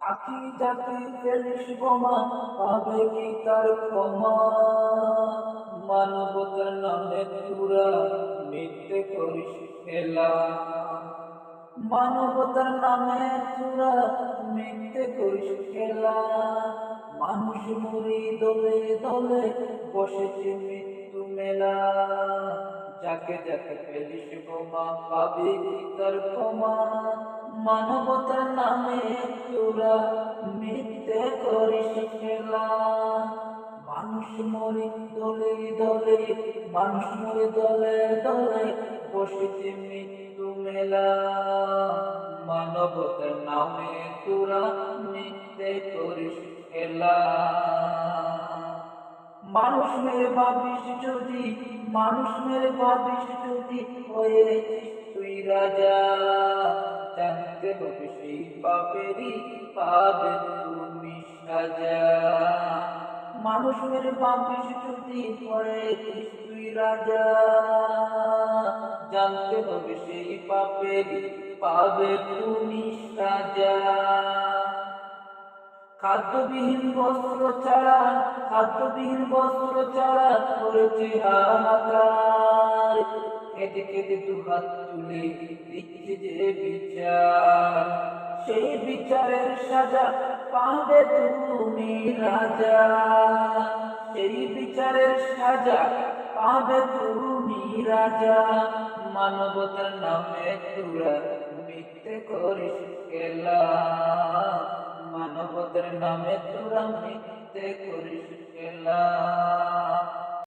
আখি যাতে ফেলিস বোমা পাবে কি তার ক্ষমা? মানবতার নামে পুরা মিথ্যে করিস খেলা। মানবতার নামে পুরা মিথ্যে করিস খেলা। মানুষ মরি দলে দলে বসেছে মৃত্যু মেলা। যাকে যাকে ফেলিস বোমা পাবে কি তার ক্ষমা? মানবতার নামে তোরা মিথ্যে করিস খেলা। মানুষ মরে দলে দলে, মানুষ মরে দলে দলে, বসেছে মৃত্যু মেলা। মানবতার নামে তোরা মিথ্যে করিস খেলা। মানুষ মেরে ভাবিস যদি, মানুষ মেরে ভাবিস যদি, হয়েছিস তুই রাজা। জানতে হবে সেই পাপেরই পাবে তুমি সাজা। মানুষ মেরে ভাবিস যদি, হয়েছিস তুই রাজা। জানতে হবে সেই পাপেরই পাবে তুমি সাজা। খাদ্যবিহীন বস্ত্র ছাড়া, খাদ্যবিহীন বস্ত্র ছাড়া করেছে হাহাকার। কেঁদে কেঁদে দু হাত তুলে দিচ্ছে যে বিচার, সেই বিচারের সাজা পাবে তুমি রাজা। সেই বিচারের সাজা পাবে তুমি রাজা। মানবতার নামে তোরা মিথ্যে করিস খেলা। মানবতার নামে তোরা মিথ্যে করিস খেলা।